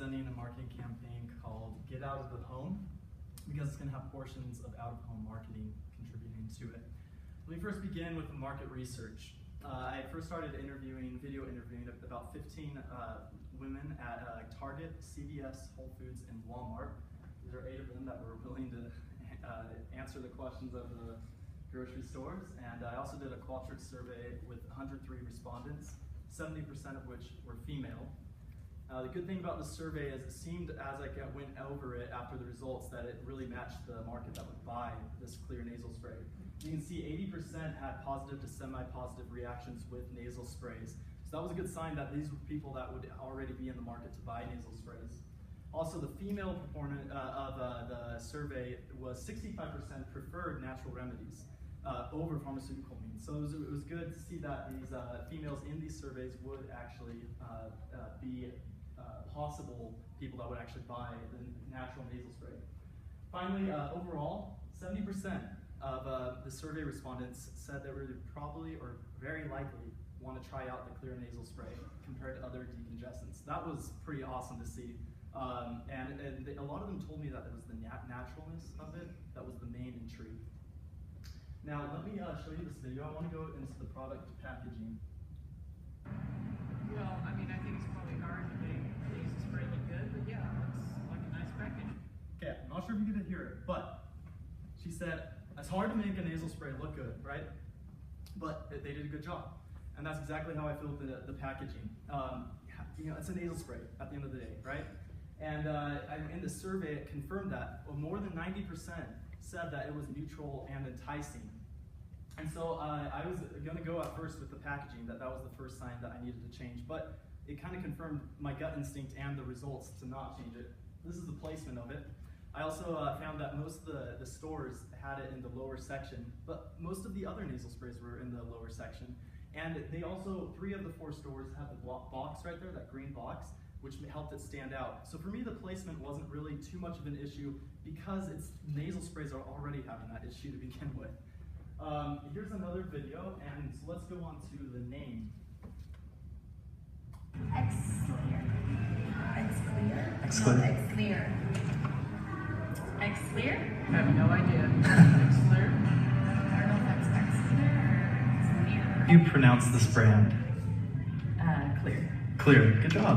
presenting a marketing campaign called Get Out of the Home, because it's going to have portions of out-of-home marketing contributing to it. Let me first begin with the market research. I first started video interviewing about 15 women at Target, CVS, Whole Foods, and Walmart. There are 8 of them that were willing to answer the questions of the grocery stores. And I also did a Qualtrics survey with 103 respondents, 70% of which were female. The good thing about the survey is it seemed, as I went over it after the results, that it really matched the market that would buy this XLEAR nasal spray. You can see 80% had positive to semi-positive reactions with nasal sprays. So that was a good sign that these were people that would already be in the market to buy nasal sprays. Also, the female proponent of the survey was 65% preferred natural remedies over pharmaceutical means. So it was good to see that these females in these surveys would actually be possible people that would actually buy the natural nasal spray. Finally, overall, 70% of the survey respondents said they would probably or very likely want to try out the XLEAR nasal spray compared to other decongestants. That was pretty awesome to see. A lot of them told me that it was the naturalness of it that was the main intrigue. Now, let me show you this video. I want to go into the product packaging. Well, I mean, I think it's probably hard to make nasal spray look good, but yeah, it looks like a nice package. Okay, I'm not sure if you can hear it, but she said, it's hard to make a nasal spray look good, right? But they did a good job. And that's exactly how I feel with the packaging. You know, it's a nasal spray at the end of the day, right? And in the survey, it confirmed that more than 90% said that it was neutral and enticing. And so I was gonna go at first with the packaging, that was the first sign that I needed to change, but it kind of confirmed my gut instinct and the results to not change it. This is the placement of it. I also found that most of the stores had it in the lower section, but most of the other nasal sprays were in the lower section. And they also, 3 of the 4 stores had the box right there, that green box, which helped it stand out. So for me, the placement wasn't really too much of an issue because nasal sprays are already having that issue to begin with. Here's another video, and so let's go on to the name. XLEAR. XLEAR? XLEAR. No, XLEAR. XLEAR? I have no idea. XLEAR? I don't know if that's XLEAR or XLEAR. You pronounce this brand. Clear. XLEAR. Good job.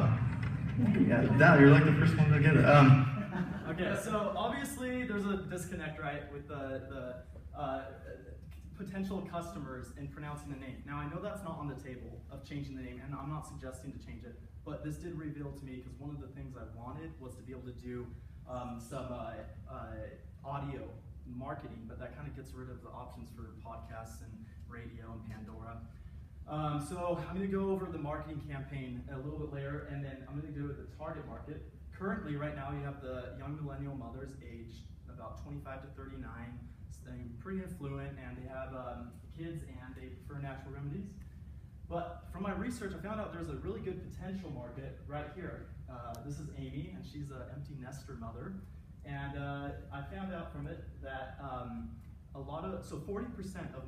Yeah, you're like the first one to get it. Okay, so obviously there's a disconnect, right, with the potential customers in pronouncing the name. Now I know that's not on the table of changing the name, and I'm not suggesting to change it, but this did reveal to me, because one of the things I wanted was to be able to do some audio marketing, but that kind of gets rid of the options for podcasts and radio and Pandora. So I'm going to go over the marketing campaign a little bit later, and then I'm going to go to the target market. Currently, right now, you have the young millennial mothers aged about 25 to 39, staying pretty affluent, and they have kids, and they prefer natural remedies. But from my research, I found out there's a really good potential market right here. This is Amy, and she's an empty nester mother. And I found out from it that 40% of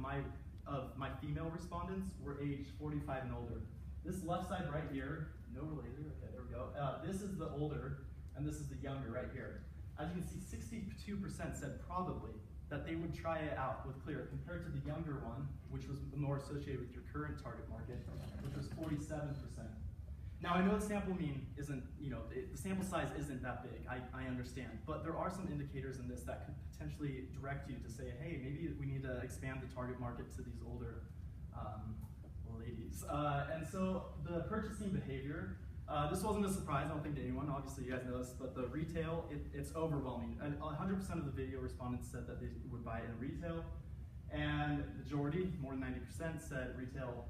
my female respondents were aged 45 and older. This left side right here, no related, okay, there we go. This is the older, and this is the younger right here. As you can see, 62% said probably that they would try it out with XLEAR, compared to the younger one, which was more associated with your current target market, which was 47%. Now I know the sample mean isn't, the sample size isn't that big, I understand, but there are some indicators in this that could potentially direct you to say, hey, maybe we need to expand the target market to these older ladies. And so the purchasing behavior, this wasn't a surprise, I don't think, to anyone. Obviously, you guys know this, but the retail, it's overwhelming. 100% of the video respondents said that they would buy it in retail, and majority, more than 90%, said retail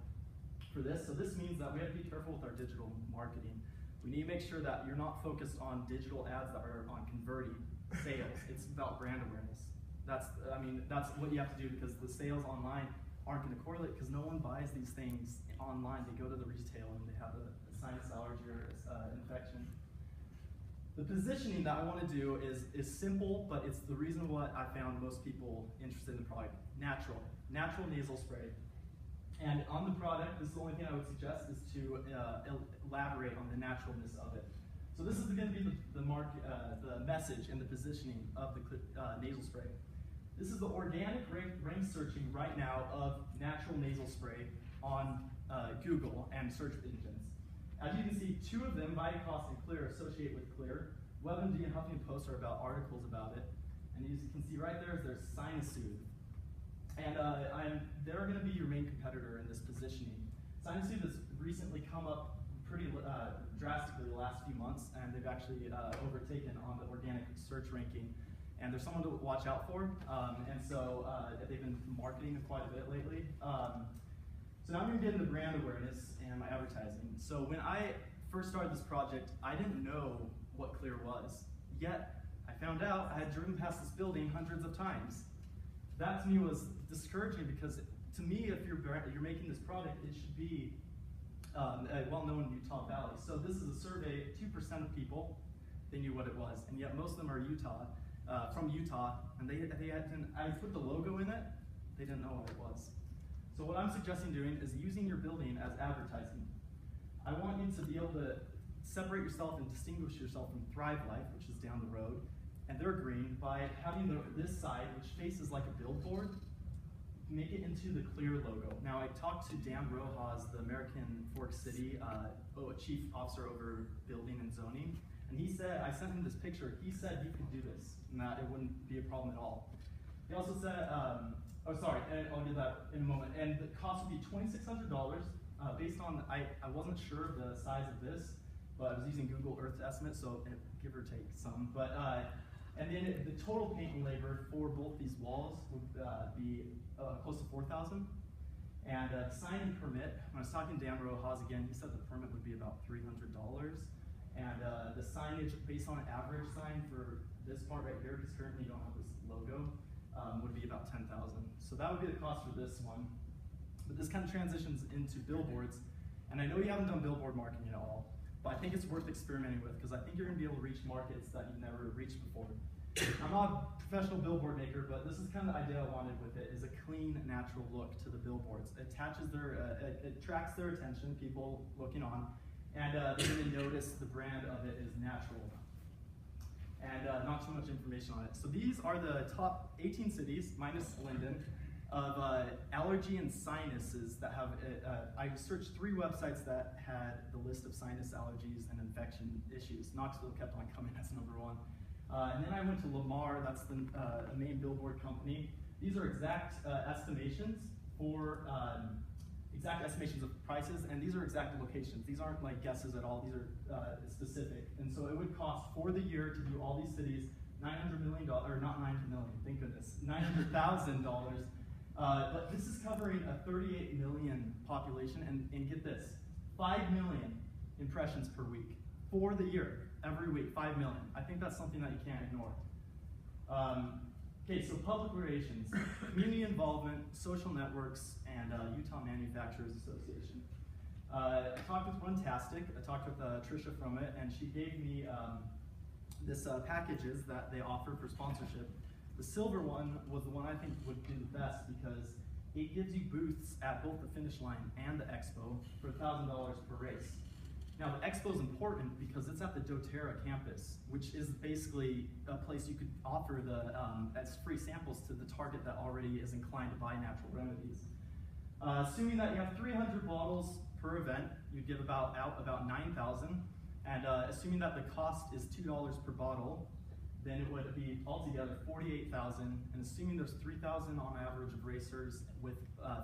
for this. So this means that we have to be careful with our digital marketing. We need to make sure that you're not focused on digital ads that are on converting sales. It's about brand awareness. That's what you have to do, because the sales online aren't going to correlate, because no one buys these things online. They go to the retail and they have a sinus allergy or infection. The positioning that I want to do is simple, but it's the reason why I found most people interested in the product. Natural nasal spray. And on the product, this is the only thing I would suggest is to elaborate on the naturalness of it. So this is is going to be the message and the positioning of the nasal spray. This is the organic rank searching right now of natural nasal spray on Google and search engines. As you can see, two of them, Vitacost and XLEAR, associate with XLEAR. WebMD and Huffington Post are about articles about it. And as you can see right there is their Sinus-Soothe. And they're going to be your main competitor in this positioning. Sinus-Soothe has recently come up pretty drastically the last few months, and they've actually overtaken on the organic search ranking. And there's someone to watch out for, and so they've been marketing it quite a bit lately. So now I'm going to get into brand awareness and my advertising. So when I first started this project, I didn't know what XLEAR was. Yet, I found out I had driven past this building hundreds of times. That to me was discouraging because to me, if you're making this product, it should be well-known in Utah Valley. So this is a survey, 2% of people, they knew what it was, and yet most of them are from Utah, and I put the logo in it, they didn't know what it was. So what I'm suggesting doing is using your building as advertising. I want you to be able to separate yourself and distinguish yourself from Thrive Life, which is down the road, and they're green, by having this side, which faces like a billboard, make it into the XLEAR logo. Now I talked to Dan Rojas, the American Fork City Chief Officer over Building and Zoning, and he said, I sent him this picture, he said he could do this, and that it wouldn't be a problem at all. He also said, and I'll do that in a moment, and the cost would be $2,600, based on, I wasn't sure of the size of this, but I was using Google Earth to estimate, so give or take some, but, and then the total paint and labor for both these walls would be close to $4,000. And sign and permit, when I was talking to Dan Rojas again, he said the permit would be about $300. And the signage, based on an average sign for this part right here, because currently you don't have this logo, would be about $10,000. So that would be the cost for this one. But this kind of transitions into billboards. And I know you haven't done billboard marketing at all, but I think it's worth experimenting with because I think you're going to be able to reach markets that you've never reached before. I'm not a professional billboard maker, but this is kind of the idea I wanted with it, is a clean, natural look to the billboards. It attracts their attention, people looking on, and they're going to notice the brand of it is natural. And not too much information on it. So these are the top 18 cities, minus Linden, of allergy and sinuses that have, I searched 3 websites that had the list of sinus allergies and infection issues. Knoxville kept on coming as #1. And then I went to Lamar, that's the main billboard company. These are exact estimations for exact estimations of prices, and these are exact locations. These aren't like guesses at all, these are specific. And so it would cost for the year to do all these cities $900 million, or not $900 million, thank goodness, $900,000. But this is covering a 38 million population, and get this, 5 million impressions per week for the year. Every week, 5 million. I think that's something that you can't ignore. Okay, so public relations, community involvement, social networks, and Utah Manufacturers Association. I talked with Runtastic. I talked with Trisha from it, and she gave me this packages that they offer for sponsorship. The silver one was the one I think would do the best because it gives you booths at both the finish line and the expo for $1,000 per race. Now the expo is important because it's at the doTERRA campus, which is basically a place you could offer as free samples to the target that already is inclined to buy natural remedies. Assuming that you have 300 bottles per event, you'd give out about 9,000, and assuming that the cost is $2 per bottle, then it would be altogether 48,000, and assuming there's 3,000 on average of racers with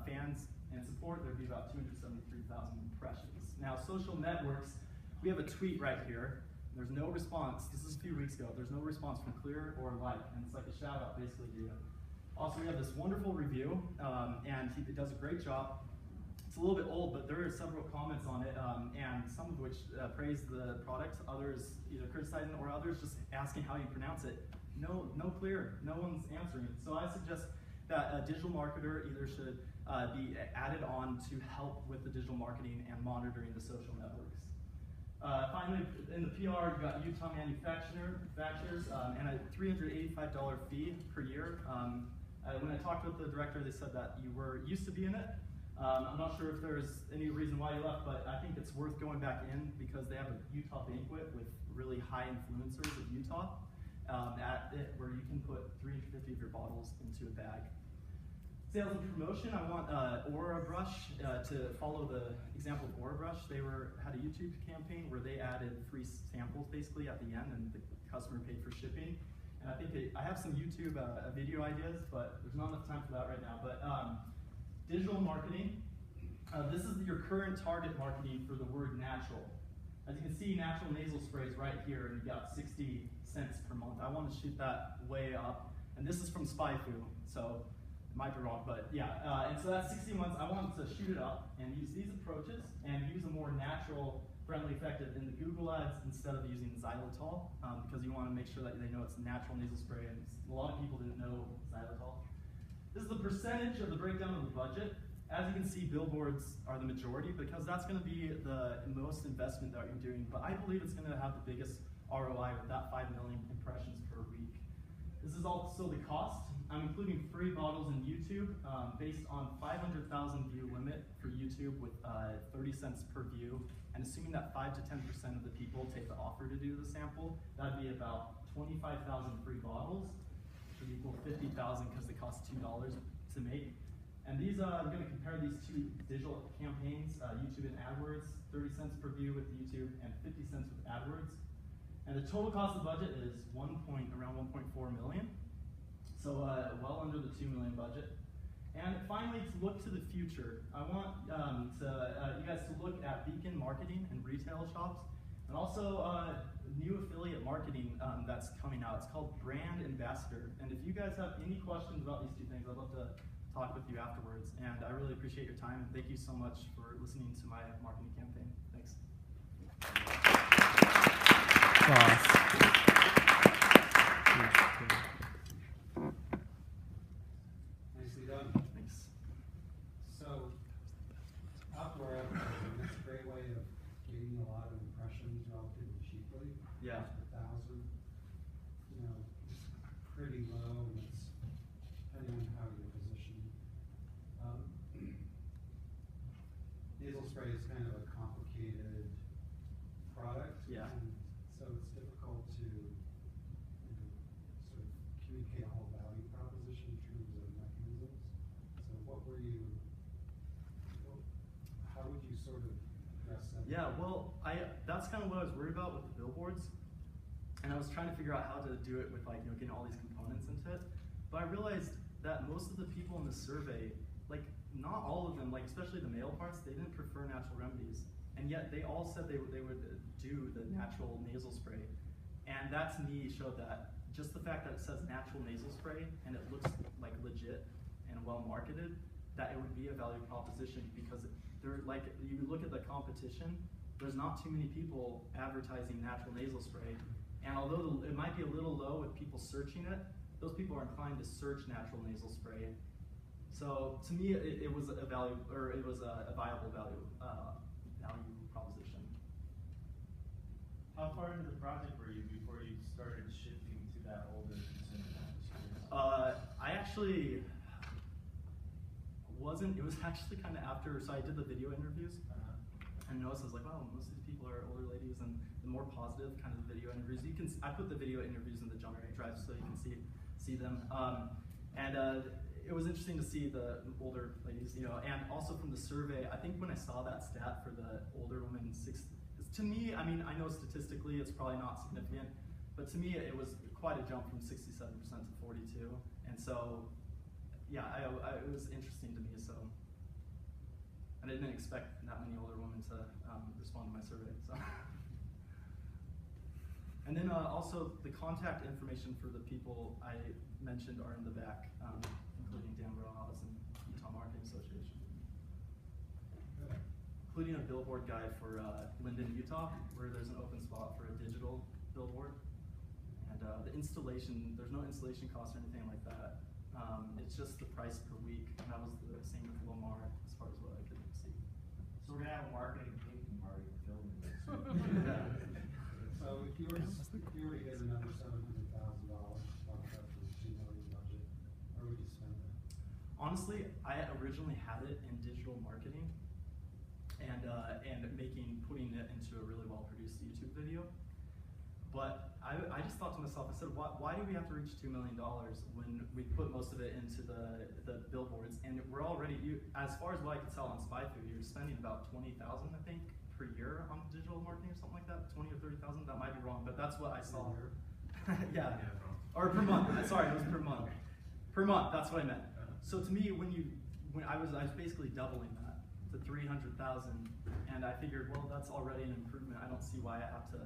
fans and support, there'd be about 273,000 impressions. Now, social networks, we have a tweet right here. There's no response. This is a few weeks ago. There's no response from XLEAR or Like, and it's like a shout out basically to you. Also, we have this wonderful review, and it does a great job. It's a little bit old, but there are several comments on it, and some of which praise the product, others either criticizing or others just asking how you pronounce it. No XLEAR, no one's answering. So I suggest that a digital marketer either should be added on to help with the digital marketing and monitoring the social networks. Finally, in the PR, you've got Utah Manufacturers and a $385 fee per year. When I talked with the director, they said that you were used to be in it. I'm not sure if there's any reason why you left, but I think it's worth going back in because they have a Utah banquet with really really high influencers of Utah where you can put 350 of your bottles into a bag. Sales and promotion, I want Aura Brush to follow the example of Aura Brush. They had a YouTube campaign where they added free samples basically at the end, and the customer paid for shipping. And I think I have some YouTube video ideas, but there's not enough time for that right now. But digital marketing, this is your current target marketing for the word natural. As you can see, natural nasal spray is right here, and you got 60 cents per month. I want to shoot that way up, and this is from SpyFu, so it might be wrong, but yeah. And so that's 60 months. I want to shoot it up and use these approaches and use a more natural, friendly effective in the Google ads instead of using xylitol, because you want to make sure that they know it's natural nasal spray, and a lot of people didn't know xylitol. This is the percentage of the breakdown of the budget. As you can see, billboards are the majority because that's going to be the most investment that you're doing, but I believe it's going to have the biggest ROI with that 5 million impressions per week. This is also the cost. I'm including free bottles in YouTube based on 500,000 view limit for YouTube with 30 cents per view, and assuming that 5 to 10% of the people take the offer to do the sample, that'd be about 25,000 free bottles, which would equal 50,000 because they cost $2 to make. And these, I'm going to compare these two digital campaigns, YouTube and AdWords, 30 cents per view with YouTube and 50 cents with AdWords. And the total cost of the budget is around 1.4 million. So well under the 2 million budget. And finally, to look to the future, I want you guys to look at beacon marketing and retail shops, and also new affiliate marketing that's coming out. It's called Brand Ambassador. And if you guys have any questions about these two things, I'd love to talk with you afterwards. And I really appreciate your time, and thank you so much for listening to my marketing campaign. Thanks. Nicely done. Thanks. So, outdoor advertising is a great way of getting a lot of impressions relatively cheaply. Yeah. Just 1,000. You know, it's pretty low, and it's depending on how you're positioned. Nasal spray is kind of a complicated product. Yeah. And so it's difficult to sort of communicate a whole value proposition in terms of mechanisms. So how would you sort of address that? Yeah, well, that's kind of what I was worried about with the billboards. And I was trying to figure out how to do it with getting all these components into it. But I realized that most of the people in the survey, not all of them, especially the male parts, they didn't prefer natural remedies. And yet they all said they would do the natural nasal spray. And that to me showed that just the fact that it says natural nasal spray and it looks like legit and well marketed, that it would be a value proposition, because you look at the competition, there's not too many people advertising natural nasal spray. And although it might be a little low with people searching it, those people are inclined to search natural nasal spray. So to me, it was a viable value proposition. How far into the project were you before you started shifting to that older consumer? I actually wasn't. It was actually kind of after. So I did the video interviews, and noticed I was like, wow, most of these people are older ladies, and the more positive kind of video interviews. I put the video interviews in the Generate Drive so you can see them. It was interesting to see the older ladies, and also from the survey, I think when I saw that stat for the older women, to me, I mean, I know statistically it's probably not significant, but to me it was quite a jump from 67% to 42%, and so, yeah, it was interesting to me, so, and I didn't expect that many older women to respond to my survey, so. And then also the contact information for the people I mentioned are in the back, including Dan Rojas and Utah Marketing Association. Including a billboard guide for Linden, Utah, where there's an open spot for a digital billboard. And the installation, there's no installation cost or anything like that. It's just the price per week, and that was the same with Lamar as far as what I could see. So we're gonna have a marketing taping party filming this. Yeah. So if you were to get another $700,000 bumped up to the $2 million budget, where would you spend it? Honestly, I originally had it in digital marketing and putting it into a really well-produced YouTube video. I just thought to myself, I said, why do we have to reach $2 million when we put most of it into the billboards? And we're already, as far as what I could tell on SpyFu, you're spending about $20,000, I think, per year on digital marketing or something like that, 20 or 30,000. That might be wrong, but that's what I saw. Yeah, or per month. Sorry, it was per month. Per month, that's what I meant. So to me, when I was basically doubling that to 300,000, and I figured, well, that's already an improvement. I don't see why I have to,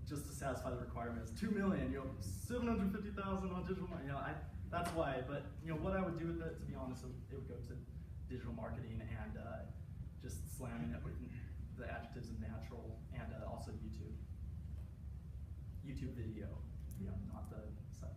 just to satisfy the requirements, 2 million, 750,000 on digital marketing. That's why. But what I would do with it, to be honest, it would go to digital marketing and just slamming it with the adjectives of natural and also YouTube video, not the stuff.